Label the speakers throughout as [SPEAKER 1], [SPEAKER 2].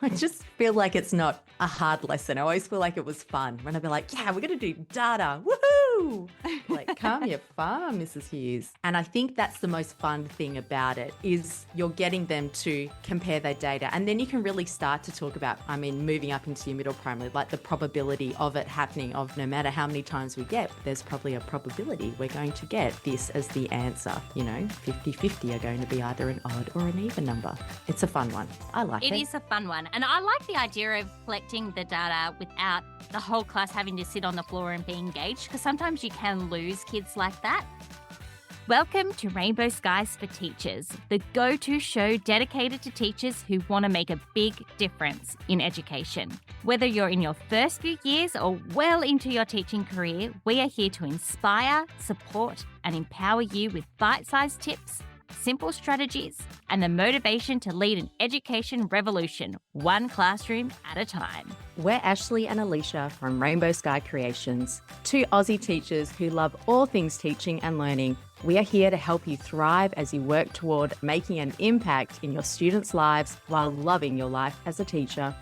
[SPEAKER 1] I just feel like it's not a hard lesson. I always feel like it was fun when I'd be like, yeah, we're going to do data. Woohoo! Like, calm your farm, Mrs. Hughes. And I think that's the most fun thing about it is you're getting them to compare their data. And then you can really start to talk about, moving up into your middle primary, like the probability of it happening, of no matter how many times we get, there's probably a probability we're going to get this as the answer. 50-50 are going to be either an odd or an even number. It's a fun one. I like it.
[SPEAKER 2] It is a fun one. And I like the idea of collecting the data without the whole class having to sit on the floor and be engaged, because sometimes you can lose kids like that. Welcome to Rainbow Skies for Teachers, the go-to show dedicated to teachers who want to make a big difference in education. Whether you're in your first few years or well into your teaching career, we are here to inspire, support, and empower you with bite-sized tips, simple strategies, and the motivation to lead an education revolution, one classroom at a time.
[SPEAKER 1] We're Ashley and Alicia from Rainbow Sky Creations, two Aussie teachers who love all things teaching and learning. We are here to help you thrive as you work toward making an impact in your students' lives while loving your life as a teacher.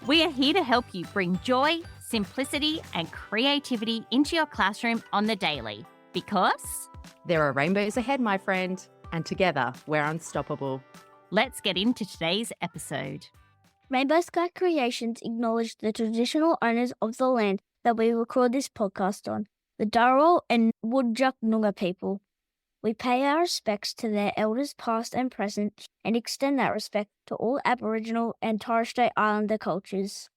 [SPEAKER 2] We are here to help you bring joy, simplicity, and creativity into your classroom on the daily, because
[SPEAKER 1] there are rainbows ahead, my friend, and together we're unstoppable.
[SPEAKER 2] Let's get into today's episode.
[SPEAKER 3] Rainbow Sky Creations acknowledge the traditional owners of the land that we record this podcast on, the Dharawal and Whadjuk Noongar people. We pay our respects to their elders past and present and extend that respect to all Aboriginal and Torres Strait Islander cultures.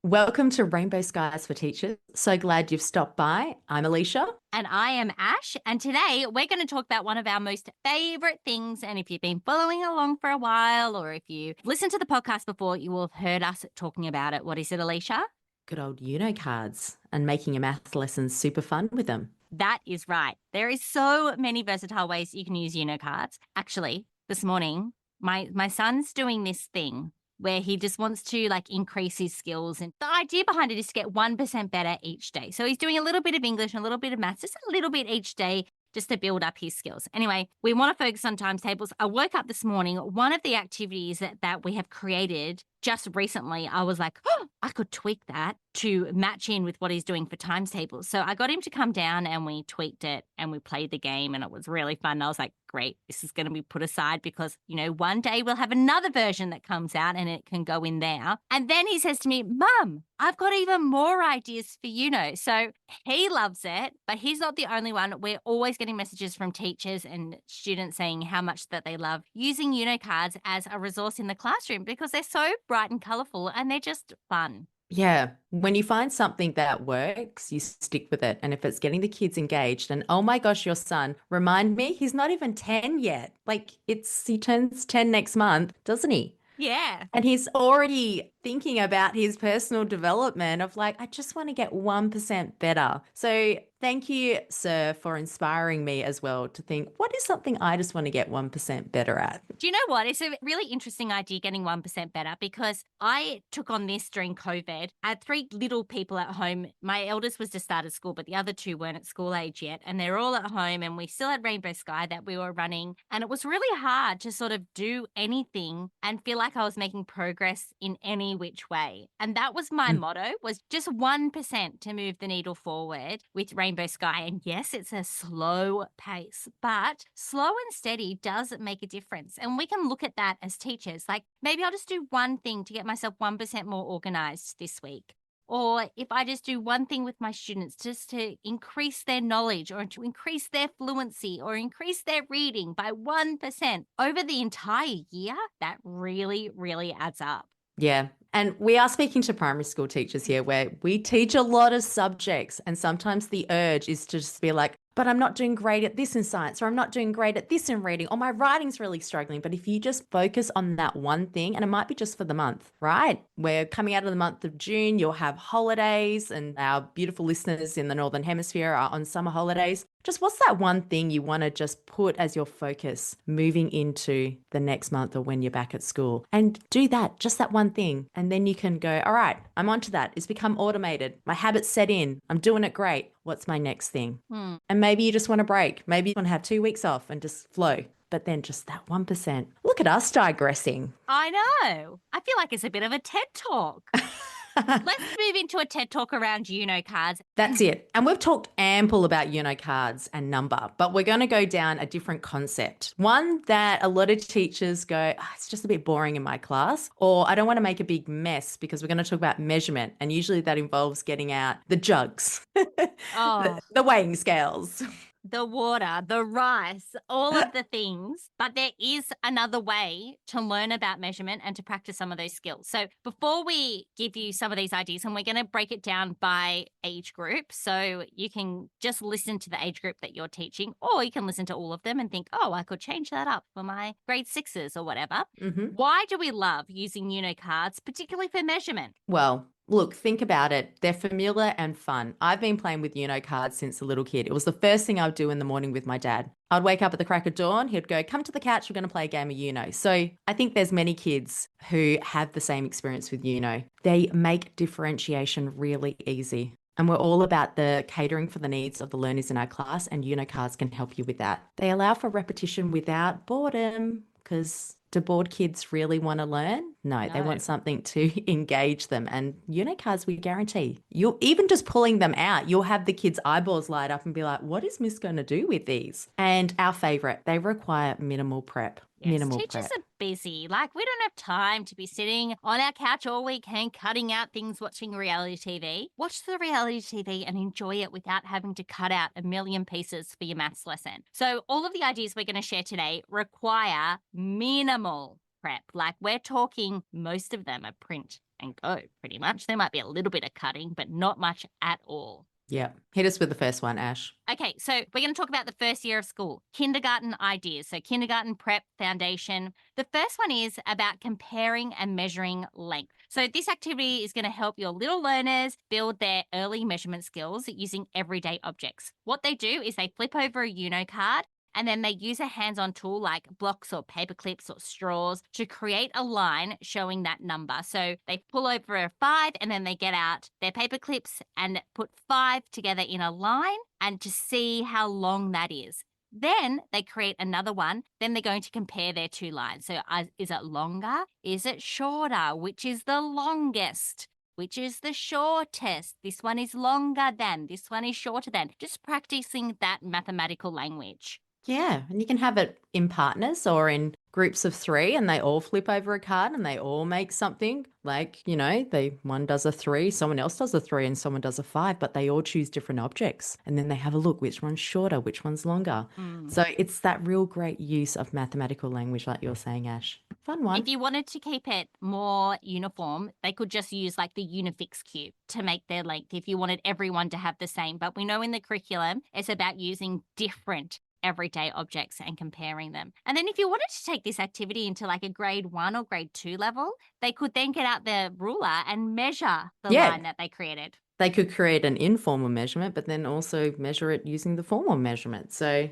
[SPEAKER 1] Welcome to Rainbow Skies for Teachers. So glad you've stopped by. I'm Alicia.
[SPEAKER 2] And I am Ash. And today we're going to talk about one of our most favourite things. And if you've been following along for a while, or if you listened to the podcast before, you will have heard us talking about it. What is it, Alicia?
[SPEAKER 1] Good old cards and making a math lesson super fun with them.
[SPEAKER 2] That is right. There is so many versatile ways you can use cards. Actually, this morning, my son's doing this thing where he just wants to increase his skills. And the idea behind it is to get 1% better each day. So he's doing a little bit of English and a little bit of maths, just a little bit each day, just to build up his skills. Anyway, we want to focus on times tables. I woke up this morning, one of the activities that we have created just recently, I was like, oh, I could tweak that to match in with what he's doing for times tables. So I got him to come down and we tweaked it and we played the game and it was really fun. I was like, great, this is going to be put aside because, one day we'll have another version that comes out and it can go in there. And then he says to me, Mum, I've got even more ideas for So he loves it, but he's not the only one. We're always getting messages from teachers and students saying how much that they love using cards as a resource in the classroom because they're so bright and colourful and they're just fun.
[SPEAKER 1] Yeah. When you find something that works, you stick with it. And if it's getting the kids engaged and, oh my gosh, your son, remind me, he's not even 10 yet. He turns 10 next month, doesn't he?
[SPEAKER 2] Yeah.
[SPEAKER 1] And he's already thinking about his personal development of I just want to get 1% better. So thank you, sir, for inspiring me as well to think, what is something I just want to get 1% better at?
[SPEAKER 2] Do you know what? It's a really interesting idea, getting 1% better, because I took on this during COVID. I had 3 little people at home. My eldest was just started school, but the other 2 weren't at school age yet. And they're all at home and we still had Rainbow Sky that we were running. And it was really hard to sort of do anything and feel like I was making progress in any which way. And that was my motto, was just 1% to move the needle forward with Rainbow Sky. And yes, it's a slow pace, but slow and steady does make a difference. And we can look at that as teachers. Maybe I'll just do one thing to get myself 1% more organized this week. Or if I just do one thing with my students just to increase their knowledge or to increase their fluency or increase their reading by 1% over the entire year, that really, really adds up.
[SPEAKER 1] Yeah. And we are speaking to primary school teachers here where we teach a lot of subjects and sometimes the urge is to just be like, but I'm not doing great at this in science, or I'm not doing great at this in reading, or my writing's really struggling. But if you just focus on that one thing, and it might be just for the month, right? We're coming out of the month of June, you'll have holidays and our beautiful listeners in the Northern Hemisphere are on summer holidays. Just what's that one thing you want to just put as your focus moving into the next month or when you're back at school? And do that, just that one thing. And then you can go, all right, I'm onto that. It's become automated. My habits set in. I'm doing it great. What's my next thing? And maybe you just want a break. Maybe you want to have 2 weeks off and just flow. but then just that 1%. Look at us digressing.
[SPEAKER 2] I know. I feel like it's a bit of a TED talk. Let's move into a TED talk around cards.
[SPEAKER 1] That's it. And we've talked ample about cards and number, but we're going to go down a different concept. One that a lot of teachers go, "Oh, it's just a bit boring in my class," or "I don't want to make a big mess," because we're going to talk about measurement. And usually that involves getting out the jugs,
[SPEAKER 2] Oh,
[SPEAKER 1] the weighing scales.
[SPEAKER 2] the water, the rice, all of the things. But there is another way to learn about measurement and to practice some of those skills. So before we give you some of these ideas, and we're going to break it down by age group. So you can just listen to the age group that you're teaching, or you can listen to all of them and think, oh, I could change that up for my grade 6s or whatever.
[SPEAKER 1] Mm-hmm.
[SPEAKER 2] Why do we love using cards, particularly for measurement?
[SPEAKER 1] Well, look, think about it. They're familiar and fun. I've been playing with cards since a little kid. It was the first thing I would do in the morning with my dad. I'd wake up at the crack of dawn. He'd go, "Come to the couch. We're going to play a game of Uno." So I think there's many kids who have the same experience with Uno. They make differentiation really easy. And we're all about the catering for the needs of the learners in our class, and cards can help you with that. They allow for repetition without boredom, because do bored kids really want to learn? No, they
[SPEAKER 2] No.
[SPEAKER 1] want something to engage them. And cards, we guarantee, you'll even just pulling them out, you'll have the kids' eyeballs light up and be like, "What is Miss going to do with these?" And our favorite, they require minimal prep.
[SPEAKER 2] Yes,
[SPEAKER 1] Minimal
[SPEAKER 2] teachers
[SPEAKER 1] prep.
[SPEAKER 2] are busy. Like, we don't have time to be sitting on our couch all weekend cutting out things, watching reality TV. Watch the reality TV and enjoy it without having to cut out a million pieces for your maths lesson. So all of the ideas we're going to share today require minimal prep. Like, we're talking, most of them are print and go pretty much. There might be a little bit of cutting, but not much at all.
[SPEAKER 1] Yeah. Hit us with the first one, Ash.
[SPEAKER 2] Okay, so we're going to talk about the first year of school, kindergarten ideas. So kindergarten prep foundation. The first one is about comparing and measuring length. So this activity is going to help your little learners build their early measurement skills using everyday objects. What they do is they flip over a card, and then they use a hands-on tool like blocks or paper clips or straws to create a line showing that number. So they pull over a 5 and then they get out their paper clips and put 5 together in a line and to see how long that is. Then they create another one. Then they're going to compare their two lines. So is it longer? Is it shorter? Which is the longest? Which is the shortest? This one is longer than. This one is shorter than. Just practicing that mathematical language.
[SPEAKER 1] Yeah, and you can have it in partners or in groups of 3, and they all flip over a card and they all make something like, one does a 3, someone else does a 3, and someone does a 5, but they all choose different objects. And then they have a look, which one's shorter, which one's longer. So it's that real great use of mathematical language, like you're saying, Ash. Fun one.
[SPEAKER 2] If you wanted to keep it more uniform, they could just use like the Unifix cube to make their length if you wanted everyone to have the same. But we know in the curriculum, it's about using different everyday objects and comparing them. And then if you wanted to take this activity into like a grade 1 or grade 2 level, they could then get out the ruler and measure the line that they created.
[SPEAKER 1] They could create an informal measurement, but then also measure it using the formal measurement. So,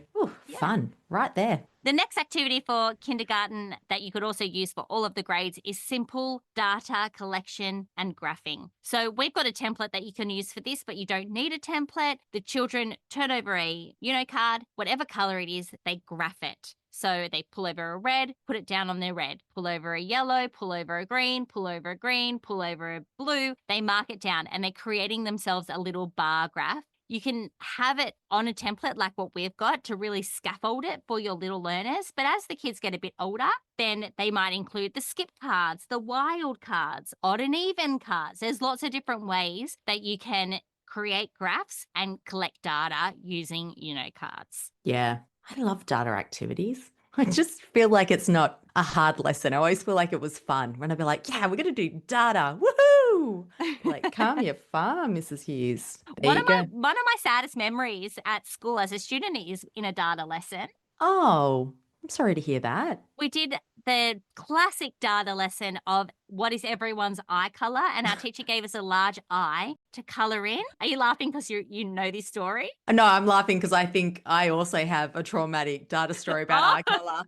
[SPEAKER 1] fun right there.
[SPEAKER 2] The next activity for kindergarten that you could also use for all of the grades is simple data collection and graphing. So we've got a template that you can use for this, but you don't need a template. The children turn over a card, whatever color it is, they graph it. So they pull over a red, put it down on their red, pull over a yellow, pull over a green, pull over a green, pull over a blue. They mark it down and they're creating themselves a little bar graph. You can have it on a template like what we've got to really scaffold it for your little learners. But as the kids get a bit older, then they might include the skip cards, the wild cards, odd and even cards. There's lots of different ways that you can create graphs and collect data using cards.
[SPEAKER 1] Yeah, I love data activities. I just feel like it's not a hard lesson. I always feel like it was fun when I'd be like, yeah, we're going to do data. Woohoo! Like, calm your farm, Mrs. Hughes.
[SPEAKER 2] One of my saddest memories at school as a student is in a data lesson.
[SPEAKER 1] Oh, I'm sorry to hear that.
[SPEAKER 2] We did the classic data lesson of what is everyone's eye color, and our teacher gave us a large eye to color in. Are you laughing because you know this story?
[SPEAKER 1] No, I'm laughing because I think I also have a traumatic data story about eye color.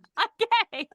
[SPEAKER 2] Okay.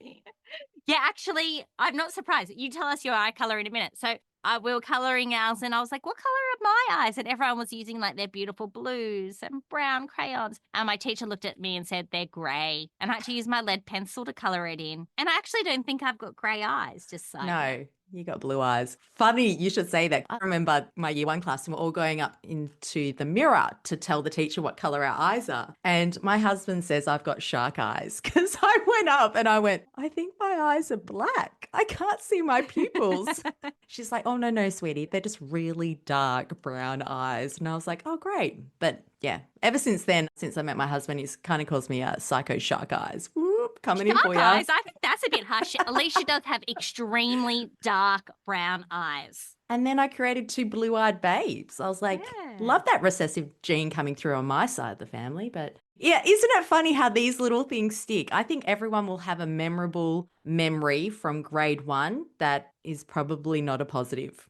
[SPEAKER 2] Yeah, actually, I'm not surprised. You tell us your eye color in a minute. So we were coloring ours, and I was like, what color are my eyes? And everyone was using like their beautiful blues and brown crayons. And my teacher looked at me and said, they're grey. And I had to use my lead pencil to colour it in. And I actually don't think I've got grey eyes, just side note.
[SPEAKER 1] No, you got blue eyes. Funny you should say that. I remember my year one class and we're all going up into the mirror to tell the teacher what color our eyes are. And my husband says I've got shark eyes because I went up and I went, I think my eyes are black. I can't see my pupils. She's like, oh, no, sweetie. They're just really dark brown eyes. And I was like, oh, great. But yeah, ever since then, since I met my husband, he's kind of calls me psycho shark eyes. Whoop, coming in for you.
[SPEAKER 2] Eyes, I think that's a bit harsh. Alicia does have extremely dark brown eyes.
[SPEAKER 1] And then I created two blue-eyed babes. I was like, love that recessive gene coming through on my side of the family. But yeah, isn't it funny how these little things stick? I think everyone will have a memorable memory from grade one that is probably not a positive.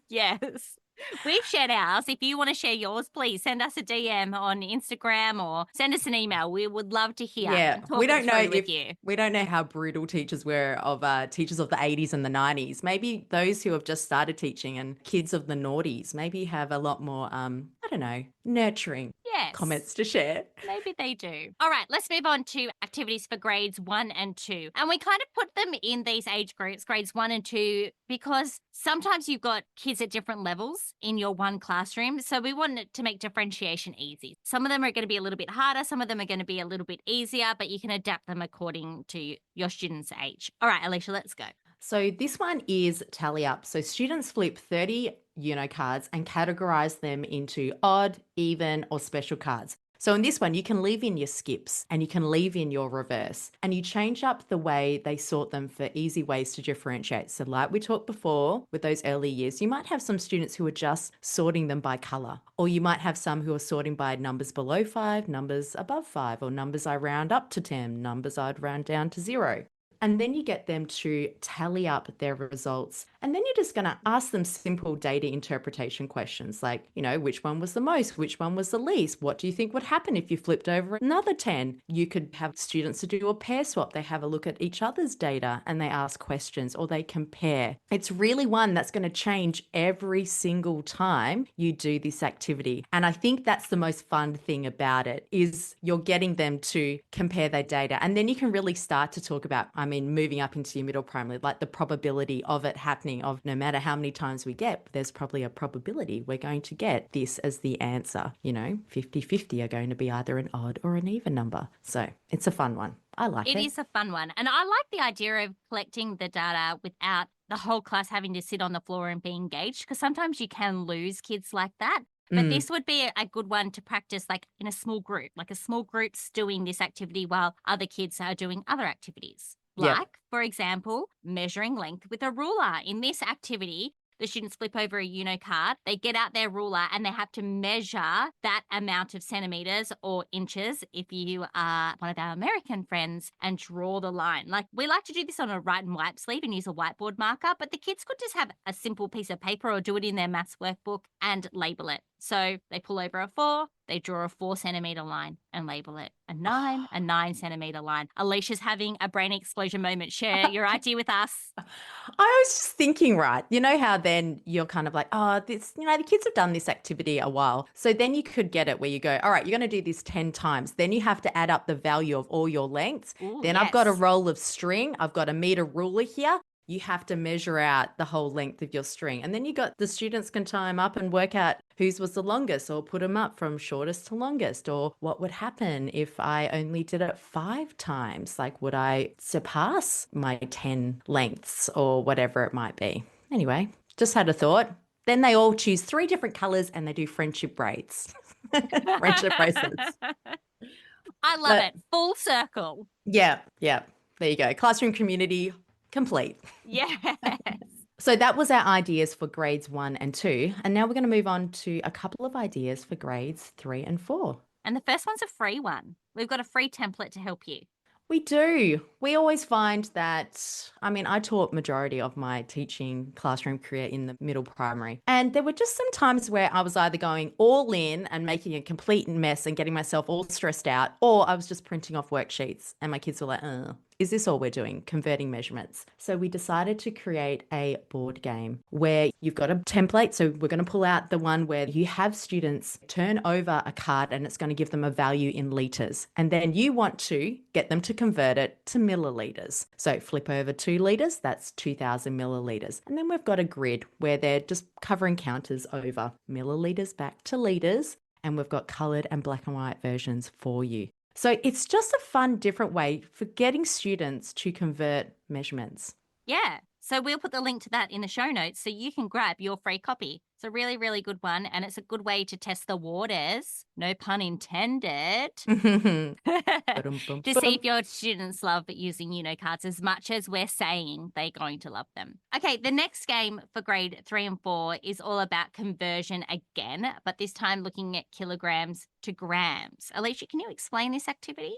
[SPEAKER 2] Yes. We've shared ours. If you want to share yours, please send us a DM on Instagram or send us an email. We would love to hear.
[SPEAKER 1] Yeah,
[SPEAKER 2] and
[SPEAKER 1] we don't know
[SPEAKER 2] with you.
[SPEAKER 1] we don't know how brutal teachers were of teachers of the 80s and the 90s. Maybe those who have just started teaching and kids of the noughties maybe have a lot more I don't know, nurturing comments to share.
[SPEAKER 2] Maybe they do. All right, let's move on to activities for grades 1 and 2. And we kind of put them in these age groups, grades 1 and 2, because sometimes you've got kids at different levels in your one classroom. So we wanted to make differentiation easy. Some of them are going to be a little bit harder. Some of them are going to be a little bit easier, but you can adapt them according to your student's age. All right, Alicia, let's go.
[SPEAKER 1] So this one is tally up. So students flip 30 cards and categorize them into odd, even, or special cards. So in this one, you can leave in your skips and you can leave in your reverse and you change up the way they sort them for easy ways to differentiate. So like we talked before with those early years, you might have some students who are just sorting them by color, or you might have some who are sorting by numbers below 5, numbers above 5, or numbers I round up to 10, numbers I'd round down to 0. And then you get them to tally up their results. And then you're just going to ask them simple data interpretation questions like, which one was the most? Which one was the least? What do you think would happen if you flipped over another 10? You could have students to do a pair swap. They have a look at each other's data and they ask questions or they compare. It's really one that's going to change every single time you do this activity. And I think that's the most fun thing about it is you're getting them to compare their data. And then you can really start to talk about, moving up into your middle primary, like the probability of it happening, of no matter how many times we get, there's probably a probability we're going to get this as the answer. 50-50 are going to be either an odd or an even number. So it's a fun one. I like it.
[SPEAKER 2] It is a fun one. And I like the idea of collecting the data without the whole class having to sit on the floor and be engaged, because sometimes you can lose kids like that. But this would be a good one to practice like in a small group, like a small group's doing this activity while other kids are doing other activities. Like, for example, measuring length with a ruler. In this activity, the students flip over a card, they get out their ruler and they have to measure that amount of centimeters or inches if you are one of our American friends and draw the line. Like we like to do this on a write and wipe sleeve and use a whiteboard marker, but the kids could just have a simple piece of paper or do it in their maths workbook and label it. So they pull over a 4, they draw a 4 centimeter line and label it. A 9 centimeter line. Alicia's having a brain explosion moment. Share your idea with us.
[SPEAKER 1] I was just thinking, right, how then you're kind of like, this, the kids have done this activity a while. So then you could get it where you go, all right, you're going to do this 10 times. Then you have to add up the value of all your lengths.
[SPEAKER 2] Ooh,
[SPEAKER 1] then I've got a roll of string. I've got a meter ruler here. You have to measure out the whole length of your string. And then you got the students can time up and work out whose was the longest or put them up from shortest to longest, or what would happen if I only did it 5 times? Like, would I surpass my 10 lengths or whatever it might be? Anyway, just had a thought. Then they all choose 3 different colors and they do friendship braids. Friendship bracelets.
[SPEAKER 2] I love it. Full circle.
[SPEAKER 1] Yeah. There you go. Classroom community complete.
[SPEAKER 2] Yes.
[SPEAKER 1] So that was our ideas for grades 1 and 2. And now we're going to move on to a couple of ideas for grades 3 and 4.
[SPEAKER 2] And the first one's a free one. We've got a free template to help you.
[SPEAKER 1] We do. We always find that, I taught majority of my teaching classroom career in the middle primary. And there were just some times where I was either going all in and making a complete mess and getting myself all stressed out, or I was just printing off worksheets and my kids were like, is this all we're doing? Converting measurements. So we decided to create a board game where you've got a template. So we're going to pull out the one where you have students turn over a card and it's going to give them a value in litres. And then you want to get them to convert it to millilitres. So flip over 2 litres, that's 2,000 millilitres. And then we've got a grid where they're just covering counters over millilitres back to litres. And we've got coloured and black and white versions for you. So it's just a fun, different way for getting students to convert measurements.
[SPEAKER 2] Yeah. So we'll put the link to that in the show notes so you can grab your free copy. It's a really, really good one. And it's a good way to test the waters, no pun intended, to see if your students love using cards as much as we're saying they're going to love them. Okay, the next game for grade 3 and 4 is all about conversion again, but this time looking at kilograms to grams. Alicia, can you explain this activity?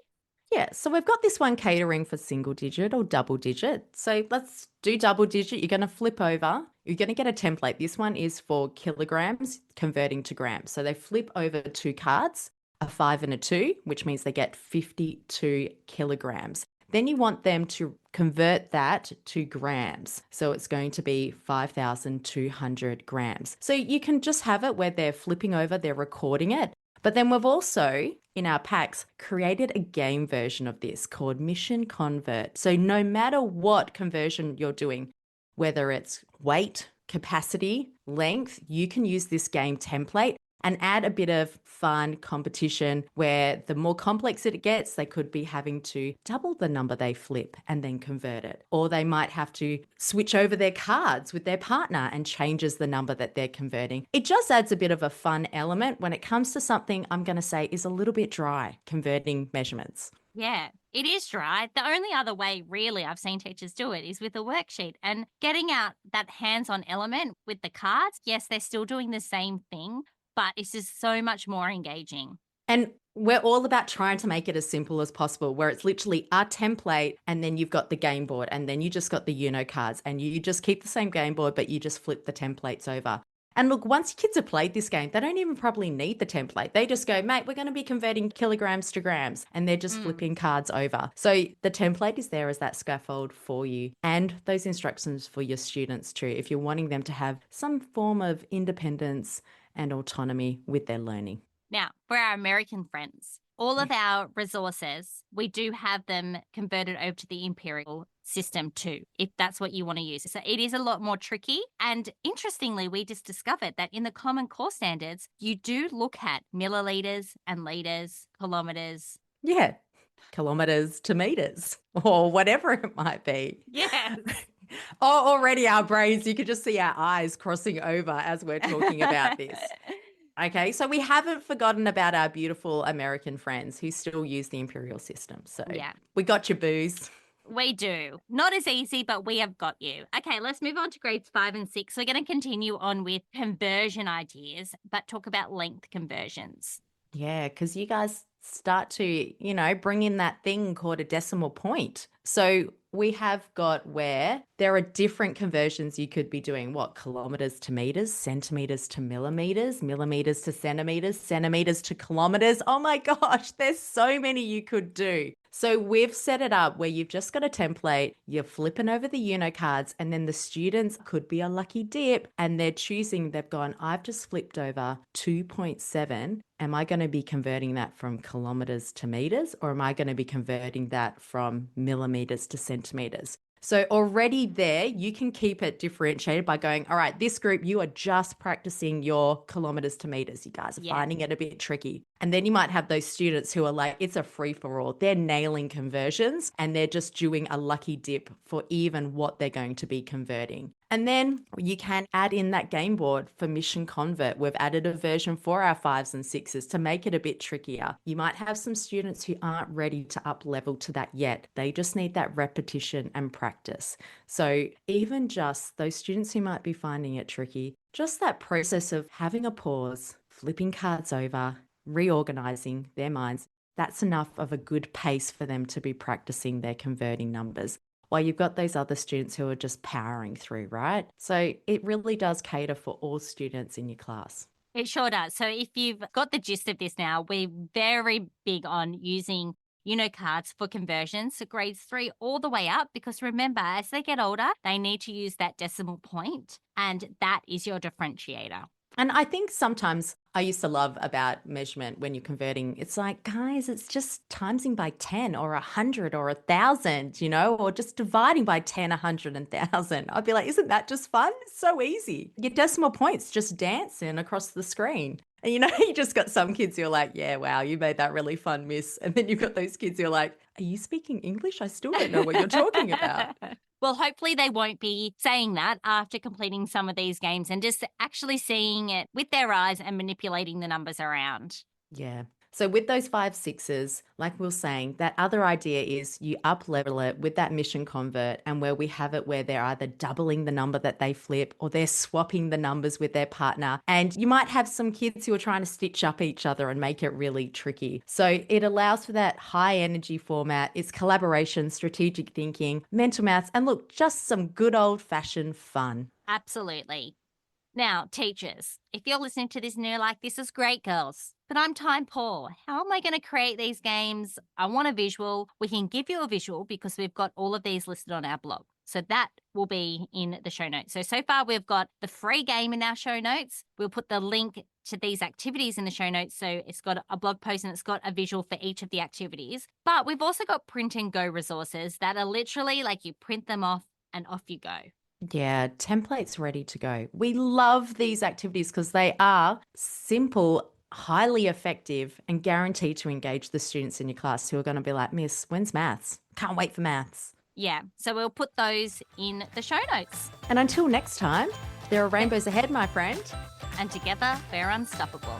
[SPEAKER 1] Yeah, so we've got this one catering for single digit or double digit. So let's do double digit. You're going to flip over. You're going to get a template. This one is for kilograms converting to grams. So they flip over 2 cards, a 5 and a 2, which means they get 52 kilograms. Then you want them to convert that to grams. So it's going to be 5,200 grams. So you can just have it where they're flipping over, they're recording it. But then we've also, in our packs, created a game version of this called Mission Convert. So no matter what conversion you're doing, whether it's weight, capacity, length, you can use this game template and add a bit of fun competition where the more complex it gets, they could be having to double the number they flip and then convert it. Or they might have to switch over their cards with their partner and changes the number that they're converting. It just adds a bit of a fun element when it comes to something I'm going to say is a little bit dry, converting measurements.
[SPEAKER 2] Yeah, it is dry. The only other way, really, I've seen teachers do it is with a worksheet and getting out that hands-on element with the cards. Yes, they're still doing the same thing, but it's just so much more engaging.
[SPEAKER 1] And we're all about trying to make it as simple as possible, where it's literally a template and then you've got the game board and then you just got the cards and you just keep the same game board, but you just flip the templates over. And look, once kids have played this game, they don't even probably need the template. They just go, mate, we're going to be converting kilograms to grams, and they're just flipping cards over. So the template is there as that scaffold for you and those instructions for your students too, if you're wanting them to have some form of independence and autonomy with their learning.
[SPEAKER 2] Now, for our American friends, all of our resources, we do have them converted over to the imperial system too, if that's what you want to use. So it is a lot more tricky. And interestingly, we just discovered that in the Common Core standards, you do look at milliliters and liters, kilometers.
[SPEAKER 1] Yeah, kilometers to meters or whatever it might be.
[SPEAKER 2] Yes.
[SPEAKER 1] Oh, already our brains, you could just see our eyes crossing over as we're talking about this. Okay, so we haven't forgotten about our beautiful American friends who still use the imperial system. So
[SPEAKER 2] Yeah.
[SPEAKER 1] we got your booze.
[SPEAKER 2] We do. Not as easy, but we have got you. Okay, let's move on to grades 5 and 6. We're going to continue on with conversion ideas, but talk about length conversions.
[SPEAKER 1] Yeah, because you guys start to, bring in that thing called a decimal point. So we have got where there are different conversions you could be doing. What? Kilometers to meters, centimeters to millimeters, millimeters to centimeters, centimeters to kilometers. Oh my gosh, there's so many you could do. So we've set it up where you've just got a template, you're flipping over the cards, and then the students could be a lucky dip and they're choosing, they've gone, I've just flipped over 2.7. Am I going to be converting that from kilometers to meters, or am I going to be converting that from millimeters to centimeters? So already there, you can keep it differentiated by going, all right, this group, you are just practicing your kilometers to meters. You guys are finding it a bit tricky. And then you might have those students who are like, it's a free for all. They're nailing conversions and they're just doing a lucky dip for even what they're going to be converting. And then you can add in that game board for Mission Convert. We've added a version for our 5s and 6s to make it a bit trickier. You might have some students who aren't ready to up level to that yet. They just need that repetition and practice. So even just those students who might be finding it tricky, just that process of having a pause, flipping cards over, reorganizing their minds, that's enough of a good pace for them to be practicing their converting numbers. While you've got those other students who are just powering through, right? So it really does cater for all students in your class.
[SPEAKER 2] It sure does. So if you've got the gist of this now, we're very big on using cards for conversions, so grades 3 all the way up, because remember, as they get older, they need to use that decimal point, and that is your differentiator.
[SPEAKER 1] And I think sometimes I used to love about measurement when you're converting. It's like, guys, it's just timesing by 10 or 100 or 1,000, or just dividing by 10, 100, and 1,000. I'd be like, isn't that just fun? It's so easy. Your decimal points just dancing across the screen. And you just got some kids who are like, yeah, wow, you made that really fun, miss. And then you've got those kids who are like, are you speaking English? I still don't know what you're talking about.
[SPEAKER 2] Well, hopefully they won't be saying that after completing some of these games and just actually seeing it with their eyes and manipulating the numbers around.
[SPEAKER 1] Yeah. So with those 5 6s, like we were saying, that other idea is you up level it with that mission convert, and where we have it where they're either doubling the number that they flip or they're swapping the numbers with their partner. And you might have some kids who are trying to stitch up each other and make it really tricky. So it allows for that high energy format. It's collaboration, strategic thinking, mental maths, and look, just some good old fashioned fun.
[SPEAKER 2] Absolutely. Now, teachers, if you're listening to this and you're like, this is great, girls, but I'm time poor. How am I going to create these games? I want a visual. We can give you a visual because we've got all of these listed on our blog. So that will be in the show notes. So far, we've got the free game in our show notes. We'll put the link to these activities in the show notes. So it's got a blog post and it's got a visual for each of the activities. But we've also got print and go resources that are literally like you print them off and off you go.
[SPEAKER 1] Yeah, templates ready to go. We love these activities because they are simple, highly effective, and guaranteed to engage the students in your class who are going to be like, Miss, when's maths? Can't wait for maths.
[SPEAKER 2] Yeah, so we'll put those in the show notes.
[SPEAKER 1] And until next time, there are rainbows ahead, my friend.
[SPEAKER 2] And together, we're unstoppable.